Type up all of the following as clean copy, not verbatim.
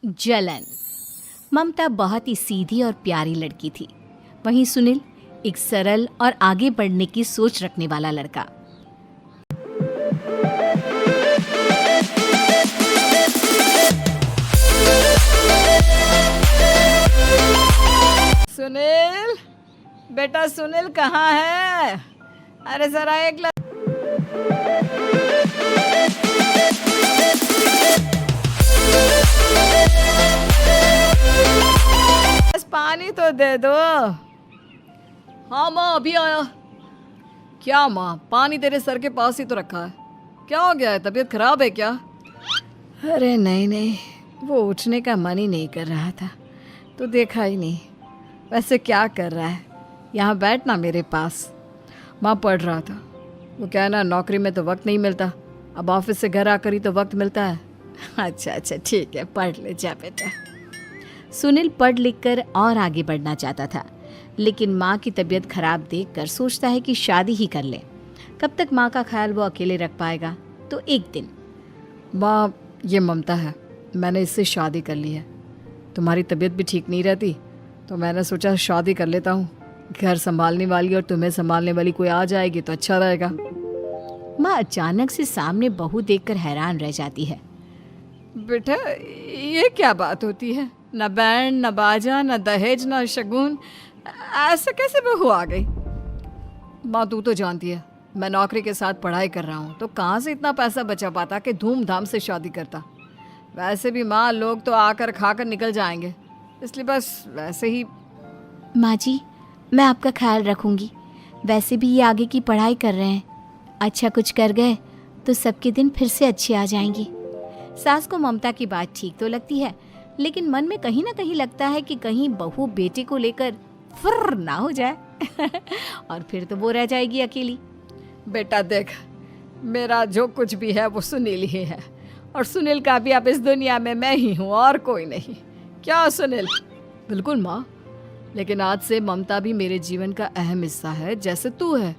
जलन। ममता बहुत ही सीधी और प्यारी लड़की थी, वहीं सुनील एक सरल और आगे बढ़ने की सोच रखने वाला लड़का। सुनील, बेटा सुनील कहाँ है? अरे जरा एक बस पानी तो दे दो। हाँ माँ, अभी आया। क्या माँ, पानी तेरे सर के पास ही तो रखा है। क्या हो गया है, तबीयत खराब है क्या? अरे नहीं, वो उठने का मन ही नहीं कर रहा था तो देखा ही नहीं। वैसे क्या कर रहा है? यहाँ बैठना मेरे पास। माँ पढ़ रहा था। वो क्या है ना, नौकरी में तो वक्त नहीं मिलता, अब ऑफिस से घर आकर ही तो वक्त मिलता है। अच्छा ठीक है, पढ़ ले जा बेटा। सुनील पढ़ लिख कर और आगे बढ़ना चाहता था, लेकिन माँ की तबीयत खराब देखकर सोचता है कि शादी ही कर ले। कब तक माँ का ख्याल वो अकेले रख पाएगा? तो एक दिन, माँ ये ममता है, मैंने इससे शादी कर ली है। तुम्हारी तबीयत भी ठीक नहीं रहती तो मैंने सोचा शादी कर लेता हूँ। घर संभालने वाली और तुम्हें संभालने वाली कोई आ जाएगी तो अच्छा रहेगा। माँ अचानक से सामने बहू देखकर हैरान रह जाती है। बेटा ये क्या बात होती है? न बैंड, न बाजा, न दहेज, न शगुन, ऐसे कैसे बहू आ गई? माँ तू तो जानती है मैं नौकरी के साथ पढ़ाई कर रहा हूँ, तो कहाँ से इतना पैसा बचा पाता कि धूमधाम से शादी करता। वैसे भी माँ, लोग तो आकर खाकर निकल जाएंगे, इसलिए बस वैसे ही। माँ जी, मैं आपका ख्याल रखूंगी। वैसे भी ये आगे की पढ़ाई कर रहे हैं, अच्छा कुछ कर गए तो सबके दिन फिर से अच्छे आ जाएंगे। सास को ममता की बात ठीक तो लगती है, लेकिन मन में कहीं ना कहीं लगता है कि कहीं बहू बेटे को लेकर फुर्र ना हो जाए और फिर तो वो रह जाएगी अकेली। बेटा देख, मेरा जो कुछ भी है वो सुनील ही है, और सुनील का भी अब इस दुनिया में मैं ही हूँ और कोई नहीं। क्या सुनील? बिल्कुल माँ, लेकिन आज से ममता भी मेरे जीवन का अहम हिस्सा है, जैसे तू है।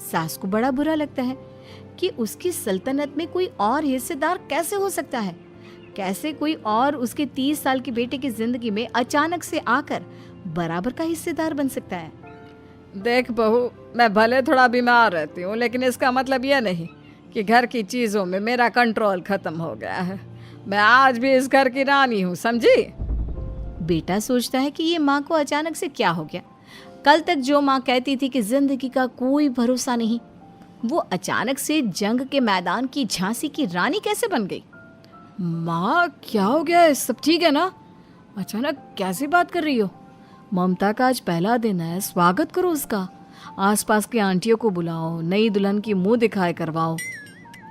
सास को बड़ा बुरा लगता है कि उसकी सल्तनत में कोई और हिस्सेदार कैसे हो सकता है। कैसे कोई और उसके 30 साल के बेटे की जिंदगी में अचानक से आकर बराबर का हिस्सेदार बन सकता है। देख बहू, मैं भले थोड़ा बीमार रहती हूँ, लेकिन इसका मतलब यह नहीं कि घर की चीज़ों में मेरा कंट्रोल खत्म हो गया है। मैं आज भी इस घर की रानी हूँ, समझी? बेटा सोचता है कि ये माँ को अचानक से क्या हो गया। कल तक जो माँ कहती थी कि जिंदगी का कोई भरोसा नहीं, वो अचानक से जंग के मैदान की झांसी की रानी कैसे बन गई? माँ क्या हो गया है? सब ठीक है ना? अचानक कैसी बात कर रही हो? ममता का आज पहला दिन है, स्वागत करो उसका। आसपास की आंटियों को बुलाओ, नई दुल्हन की मुंह दिखाए करवाओ।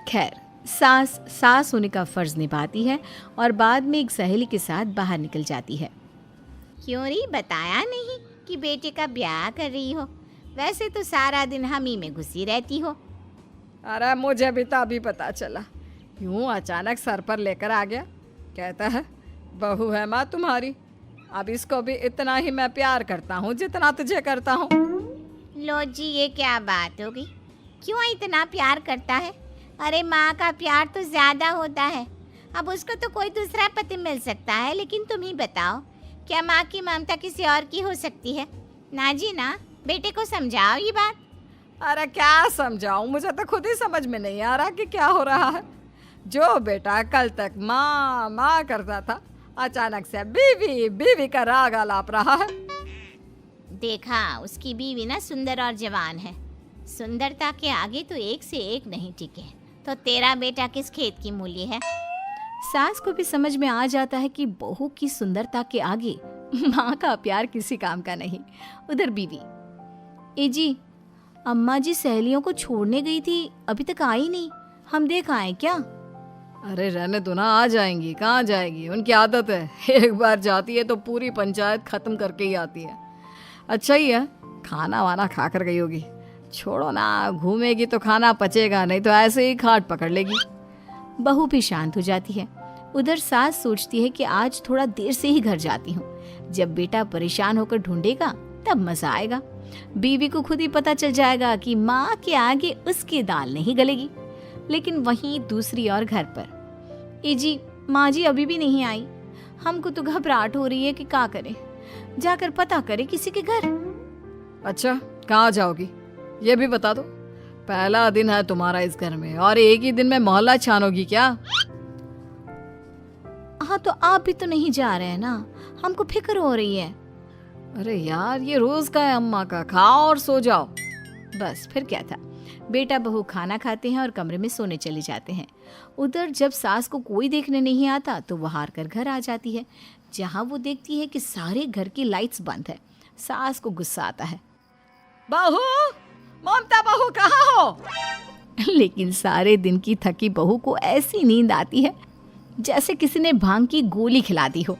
खैर, सास होने का फर्ज निभाती है और बाद में एक सहेली के साथ बाहर निकल जाती है। क्यों री, बताया नहीं कि बेटे का ब्याह कर रही हो? वैसे तो सारा दिन हम ही में घुसी रहती हो। अरे मुझे भी तो अभी पता चला, यूं अचानक सर पर लेकर आ गया। कहता है बहू है माँ तुम्हारी। अब इसको भी इतना ही मैं प्यार करता हूँ जितना तुझे करता हूँ। लो जी, ये क्या बात होगी? क्यों इतना प्यार करता है? अरे माँ का प्यार तो ज़्यादा होता है। अब उसको तो कोई दूसरा पति मिल सकता है, लेकिन तुम ही बताओ, क्या माँ की ममता किसी और की हो सकती है? ना जी ना, बेटे को समझाओ ये बात। अरे क्या समझाऊं, मुझे तो खुद ही समझ में नहीं आ रहा कि क्या हो रहा है। जो बेटा कल तक माँ माँ करता था, अचानक से बीवी बीवी का राग आलाप रहा है। देखा, उसकी बीवी ना सुंदर और जवान है। सुंदरता के आगे तो एक से एक नहीं टिके, तो तेरा बेटा किस खेत की मूली है? सास को भी समझ में आ जाता है कि बहू की सुंदरता के आगे माँ का प्यार किसी काम का नहीं। उधर बीवी, ए जी, अम्मा जी सहेलियों को छोड़ने गई थी, अभी तक आई नहीं, हम देख आए क्या? अरे रहने दो ना, आ जाएंगी। कहाँ जाएगी, उनकी आदत है, एक बार जाती है तो पूरी पंचायत खत्म करके ही आती है। अच्छा ही है, खाना वाना खा कर गई होगी। छोड़ो ना, घूमेगी तो खाना पचेगा, नहीं तो ऐसे ही खाट पकड़ लेगी। बहू भी शांत हो जाती है। उधर सास सोचती है कि आज थोड़ा देर से ही घर जाती हूँ, जब बेटा परेशान होकर ढूंढेगा तब मजा आएगा। बीवी को खुद ही पता चल जाएगा कि माँ के आगे उसकी दाल नहीं गलेगी। लेकिन वहीं दूसरी ओर घर पर, ए जी, माँ जी अभी भी नहीं आई, हमको तो घबराहट हो रही है कि क्या करें, जाकर पता करें किसी के घर। अच्छा, कहाँ जाओगी ये भी बता दो। पहला दिन है तुम्हारा इस घर में और एक ही दिन में मोहल्ला छानोगी क्या? हाँ तो आप भी तो नहीं जा रहे हैं ना, हमको फिक्र हो रही है। अरे यार, ये रोज का है अम्मा का, खाओ और सो जाओ। बस फिर क्या था। बेटा बहू खाना खाते हैं और कमरे में सोने चले जाते हैं। उधर जब सास को कोई देखने नहीं आता तो वह हार कर घर आ जाती है, जहाँ वो देखती है कि सारे घर की लाइट्स बंद है। सास को गुस्सा आता है। बहू, ममता बहू कहाँ हो? लेकिन सारे दिन की थकी बहू को ऐसी नींद आती है जैसे किसी ने भांग की गोली खिला दी हो।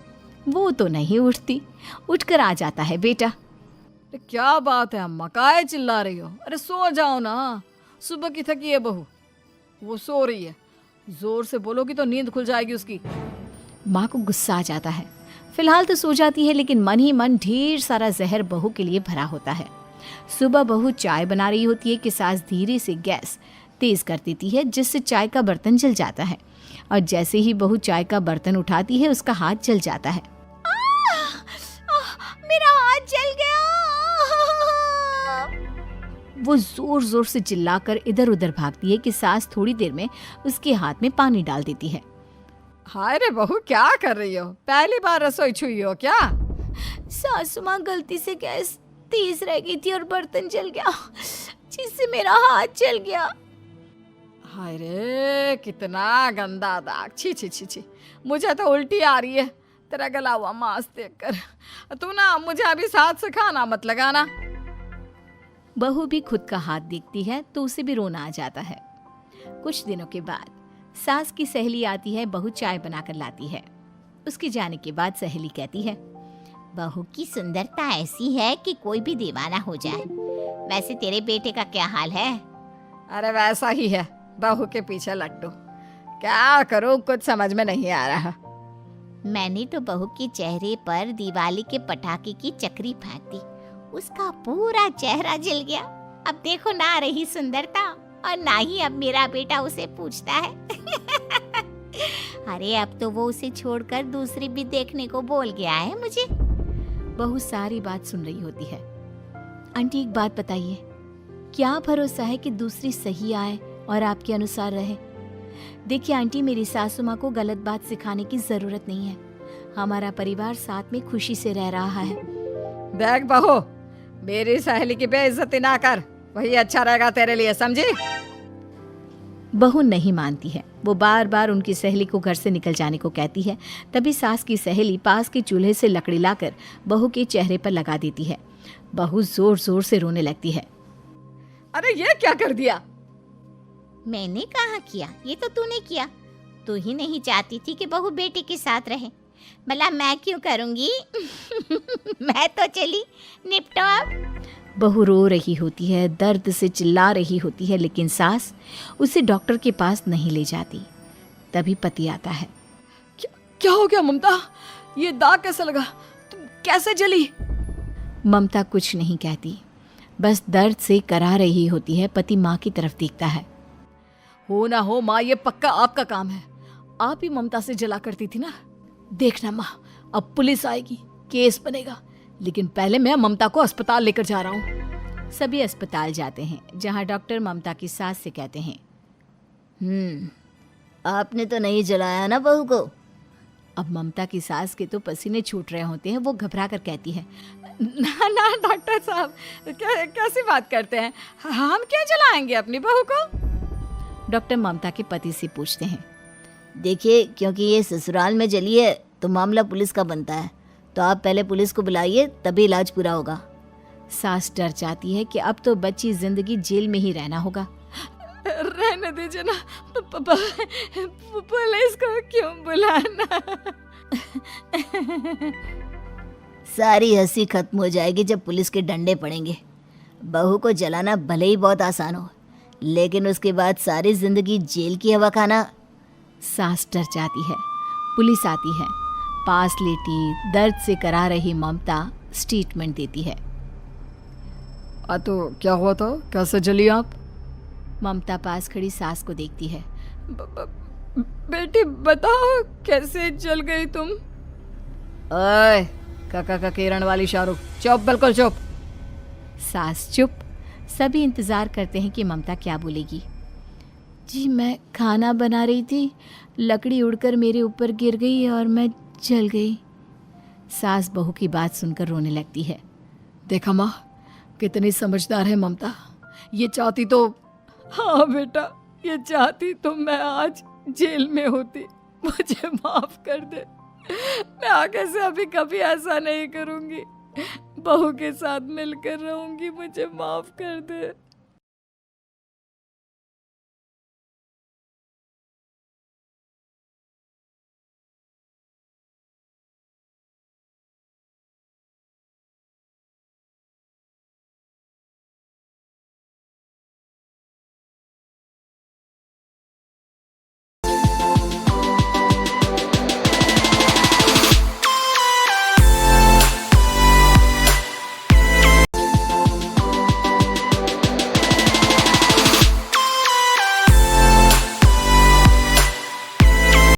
वो तो नहीं उठती। उठकर आ जाता है बेटा। अरे क्या बात है अम्मा, काहे चिल्ला रही हो? अरे सो जाओ ना, सुबह की थकी है बहू, वो सो रही है। जोर से बोलोगी तो नींद खुल जाएगी उसकी। माँ को गुस्सा आ जाता है। फिलहाल तो सो जाती है, लेकिन मन ही मन ढेर सारा जहर बहू के लिए भरा होता है। सुबह बहू चाय बना रही होती है कि सास धीरे से गैस तेज कर देती है, जिससे चाय का बर्तन जल जाता है। और जैसे ही बहू चाय का बर्तन उठाती है उसका हाथ जल जाता है। मेरा हाथ जल गया। वो जोर जोर से चिल्लाकर इधर उधर भागती है कि सास थोड़ी देर में उसके हाथ में पानी डाल देती है। हाय रे बहू, क्या कर रही हो? पहली बार रसोई छुई हो क्या? सासू माँ गलती से गैस तेज रह गई थी और बर्तन जल गया, जिससे मेरा हाथ जल गया। हाय रे, कितना गंदा दाग। छी छी छी छी, मुझे तो उल्टी आ रही है तेरा गला हुआ मांस देखकर। तू ना मुझे अभी साथ से खाना मत लगाना। बहू भी खुद का हाथ देखती है तो उसे भी रोना आ जाता है। कुछ दिनों के बाद सास की सहेली आती है, बहू चाय बनाकर लाती है। उसके जाने के बाद सहेली कहती है, बहू की सुंदरता ऐसी है कि कोई भी दीवाना हो जाए। वैसे तेरे बेटे का क्या हाल है? अरे वैसा ही है, बहू के पीछे लट्टू। क्या करूं, कुछ समझ में नहीं आ रहा। मैंने तो बहू के चेहरे पर दिवाली के पटाखे की चक्री फेंक दी, उसका पूरा चेहरा जल गया। अब देखो ना रही सुंदरता, और ना ही अब मेरा बेटा उसे पूछता है। अरे अब तो वो उसे छोड़कर दूसरी भी देखने को बोल गया है मुझे। बहू सारी बात सुन रही होती है। आंटी एक बात बताइए, क्या भरोसा है कि दूसरी सही आए और आपके अनुसार रहे? देखिए आंटी, मेरी सासू माँ को गलत बात सिखाने की जरूरत नहीं है। हमारा परिवार साथ में खुशी से रह रहा है। देख बहू, मेरी सहेली की बेइज्जती ना कर, वही अच्छा रहेगा तेरे लिए, समझी? बहू नहीं मानती है। वो बार बार उनकी सहेली को घर से निकल जाने को कहती है। तभी सास की सहेली पास के चूल्हे से लकड़ी लाकर बहू के चेहरे पर लगा देती है। बहू जोर जोर से रोने लगती है। अरे ये क्या कर दिया? मैंने कहाँ किया, ये तो तूने किया। तू ही नहीं चाहती थी कि बहू बेटे के साथ रहे, भला मैं क्यों करूँगी? मैं तो चली, निपटो अब। बहू रो रही होती है, दर्द से चिल्ला रही होती है, लेकिन सास उसे डॉक्टर के पास नहीं ले जाती। तभी पति आता है। क्या हो गया ममता? ये दाग कैसे लगा? तुम कैसे जली? ममता कुछ नहीं कहती, बस दर्द से करा रही होती है। पति माँ की तरफ देखता है। हो ना हो माँ, ये पक्का आपका काम है। आप ही ममता से जला करती थी ना। देखना माँ, अब पुलिस आएगी, केस बनेगा, लेकिन पहले मैं ममता को अस्पताल लेकर जा रहा हूँ। सभी अस्पताल जाते हैं, जहाँ डॉक्टर ममता की सास से कहते हैं, आपने तो नहीं जलाया ना बहू को? अब ममता की सास के तो पसीने छूट रहे होते हैं। वो घबरा कर कहती है, ना ना डॉक्टर साहब, कैसी बात करते हैं? हम क्या जलाएंगे अपनी बहू को? डॉक्टर ममता के पति से पूछते हैं। देखिए, क्योंकि ये ससुराल में जली है तो मामला पुलिस का बनता है, तो आप पहले पुलिस को बुलाइए, तभी इलाज पूरा होगा। सास डर जाती है कि अब तो बच्ची जिंदगी जेल में ही रहना होगा। रहने दीजिए ना, पुलिस को क्यों बुलाना? सारी हंसी खत्म हो जाएगी जब पुलिस के डंडे पड़ेंगे। बहू को जलाना भले ही बहुत आसान हो, लेकिन उसके बाद सारी जिंदगी जेल की हवा खाना। सास डर जाती है। पुलिस आती है। पास लेटी दर्द से करा रही ममता स्टेटमेंट देती है। तो क्या हुआ था? कैसे जली आप? ममता पास खड़ी सास को देखती है। बेटी बताओ, कैसे जल गई तुम? ओए काका किरण वाली शाहरुख, चुप, बिल्कुल चुप। सास चुप। सभी इंतज़ार करते हैं कि ममता क्या बोलेगी। जी मैं खाना बना रही थी, लकड़ी उड़कर मेरे ऊपर गिर गई और मैं जल गई। सास बहू की बात सुनकर रोने लगती है। देखा माँ, कितनी समझदार है ममता। ये चाहती तो, हाँ बेटा, ये चाहती तो मैं आज जेल में होती। मुझे माफ कर दे, मैं आगे से अभी कभी ऐसा नहीं करूंगी। बहू के साथ मिलकर रहूंगी, मुझे माफ कर दे।